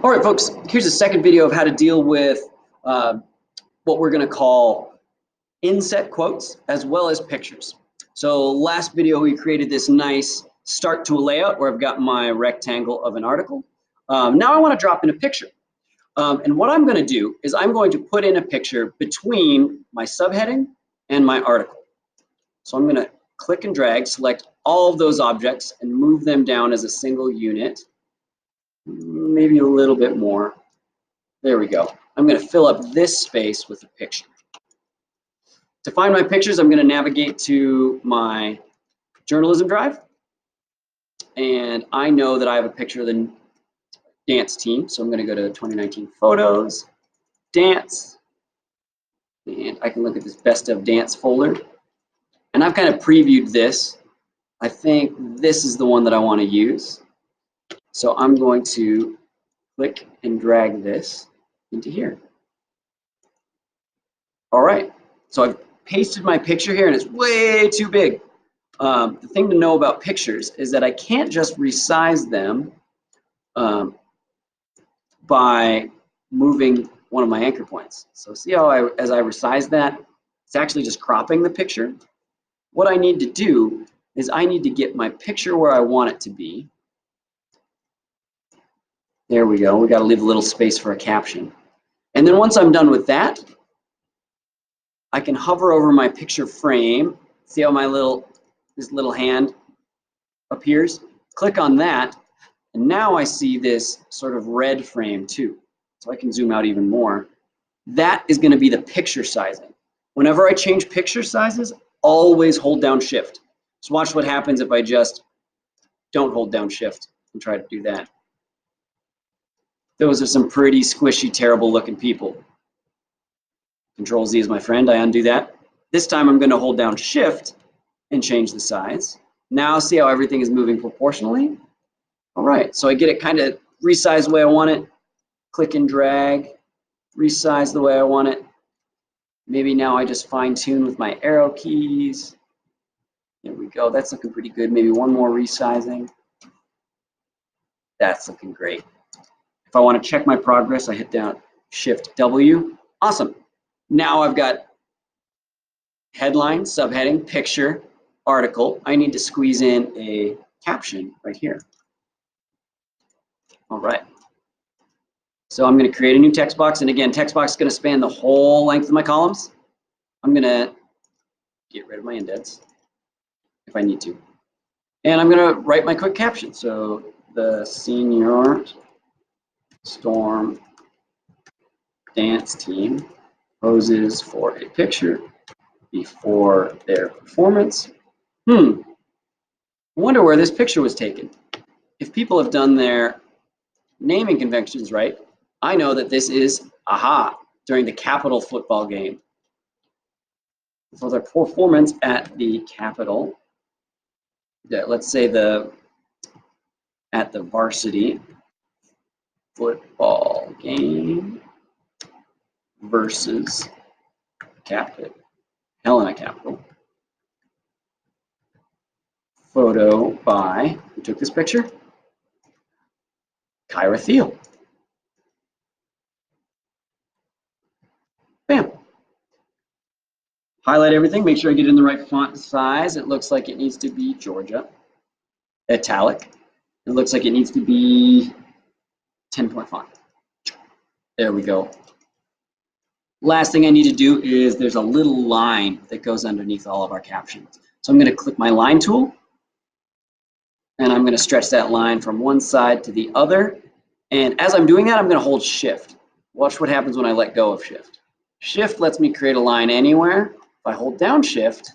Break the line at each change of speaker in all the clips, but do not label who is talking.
All right, folks, here's a second video of how to deal with what we're going to call inset quotes as well as pictures. So last video, we created this nice start to a layout where I've got my rectangle of an article. Now I want to drop in a picture. And what I'm going to do is I'm going to put in a picture between my subheading and my article. So I'm going to click and drag, select all of those objects and move them down as a single unit. Maybe a little bit more. There we go. I'm going to fill up this space with a picture. To find my pictures, I'm going to navigate to my journalism drive. And I know that I have a picture of the dance team. So I'm going to go to 2019 photos, dance. And I can look at this best of dance folder. And I've kind of previewed this. I think this is the one that I want to use. So I'm going to click and drag this into here. All right, so I've pasted my picture here and it's way too big. The thing to know about pictures is that I can't just resize them by moving one of my anchor points. So see how as I resize that, it's actually just cropping the picture. What I need to do is I need to get my picture where I want it to be. There we go. We got to leave a little space for a caption. And then once I'm done with that, I can hover over my picture frame. See how this little hand appears? Click on that, and now I see this sort of red frame too. So I can zoom out even more. That is going to be the picture sizing. Whenever I change picture sizes, always hold down Shift. So watch what happens if I just don't hold down Shift and try to do that. Those are some pretty squishy, terrible looking people. Control Z is my friend. I undo that. This time I'm going to hold down Shift and change the size. Now see how everything is moving proportionally? All right, so I get it kind of resized the way I want it. Click and drag, resize the way I want it. Maybe now I just fine tune with my arrow keys. There we go. That's looking pretty good. Maybe one more resizing. That's looking great. If I want to check my progress, I hit down Shift W. Awesome. Now I've got headline, subheading, picture, article. I need to squeeze in a caption right here. All right. So I'm going to create a new text box. And again, text box is going to span the whole length of my columns. I'm going to get rid of my indents if I need to. And I'm going to write my quick caption. So the senior storm dance team poses for a picture before their performance. I wonder where this picture was taken. If people have done their naming conventions right, I know that this is, during the Capitol football game. For their performance at the Capitol, let's say at the varsity football game versus Helena Capitol. Photo by, who took this picture? Kyra Thiel. Bam. Highlight everything, make sure I get in the right font size. It looks like it needs to be Georgia. Italic. It looks like it needs to be 10-point font. There we go. Last thing I need to do is there's a little line that goes underneath all of our captions. So I'm going to click my line tool. And I'm going to stretch that line from one side to the other. And as I'm doing that, I'm going to hold Shift. Watch what happens when I let go of Shift. Shift lets me create a line anywhere. If I hold down Shift,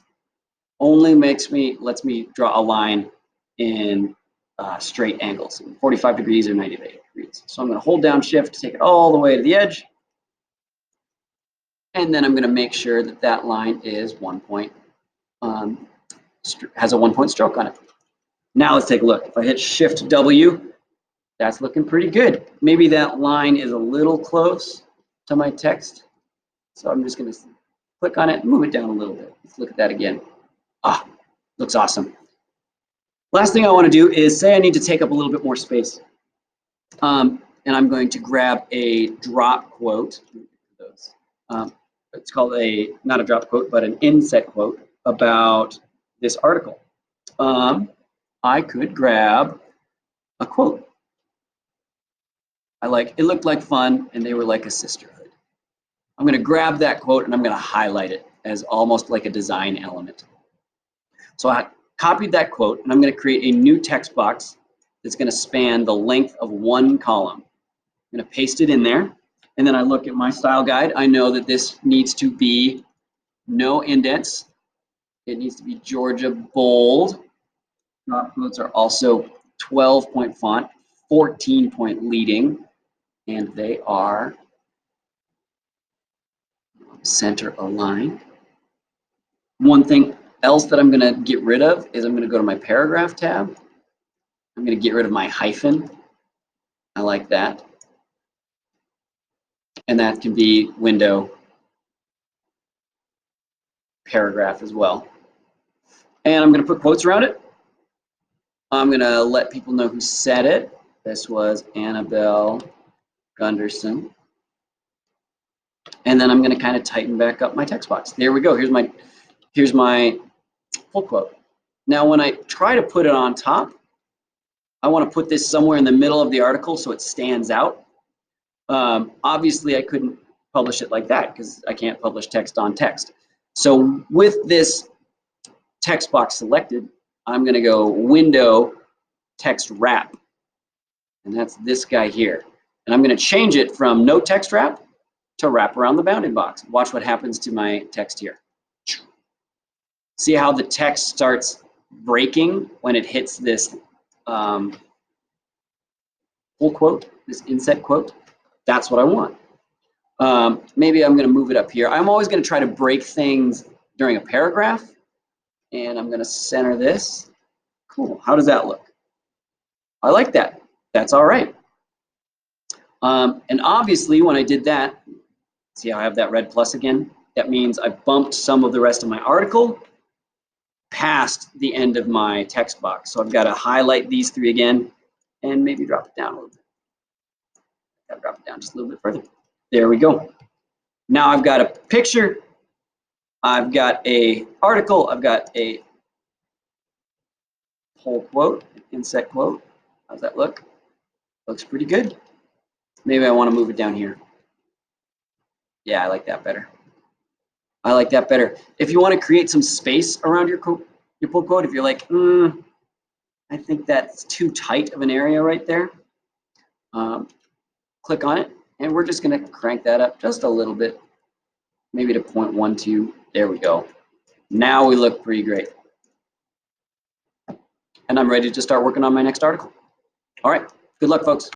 only lets me draw a line in straight angles, 45 degrees or 90 degrees. So I'm going to hold down Shift to take it all the way to the edge. And then I'm going to make sure that that line is has a 1-point stroke on it. Now let's take a look. If I hit Shift W, that's looking pretty good. Maybe that line is a little close to my text. So I'm just going to click on it and move it down a little bit. Let's look at that again. Looks awesome. Last thing I want to do is say I need to take up a little bit more space. and I'm going to grab a drop quote. It's called not a drop quote, but an inset quote about this article. I could grab a quote. It looked like fun, and they were like a sisterhood. I'm going to grab that quote and I'm going to highlight it as almost like a design element. So I copied that quote and I'm going to create a new text box that's going to span the length of one column. I'm going to paste it in there, and then I look at my style guide. I know that this needs to be no indents. It needs to be Georgia bold. Drop quotes are also 12-point font, 14-point leading, and they are center aligned. One thing else that I'm going to get rid of is I'm going to go to my paragraph tab. I'm going to get rid of my hyphen. I like that. And that can be window, paragraph as well. And I'm going to put quotes around it. I'm going to let people know who said it. This was Annabelle Gunderson. And then I'm going to kind of tighten back up my text box. There we go. Here's my full quote. Now, when I try to put it on top, I want to put this somewhere in the middle of the article so it stands out. Obviously, I couldn't publish it like that because I can't publish text on text. So with this text box selected, I'm going to go Window Text Wrap. And that's this guy here. And I'm going to change it from no text wrap to wrap around the bounding box. Watch what happens to my text here. See how the text starts breaking when it hits this full quote, this inset quote? That's what I want. Maybe I'm going to move it up here. I'm always going to try to break things during a paragraph. And I'm going to center this. Cool. How does that look? I like that. That's all right. And obviously, when I did that, see how I have that red plus again? That means I bumped some of the rest of my article past the end of my text box. So I've got to highlight these three again and maybe drop it down a little bit. Got to drop it down just a little bit further. There we go. Now I've got a picture. I've got a article. I've got a whole quote, inset quote. How's that look? Looks pretty good. Maybe I want to move it down here. Yeah, I like that better. I like that better. If you want to create some space around your pull quote, if you're like, I think that's too tight of an area right there, click on it, and we're just going to crank that up just a little bit, maybe to 0.12. There we go. Now we look pretty great. And I'm ready to start working on my next article. All right. Good luck, folks.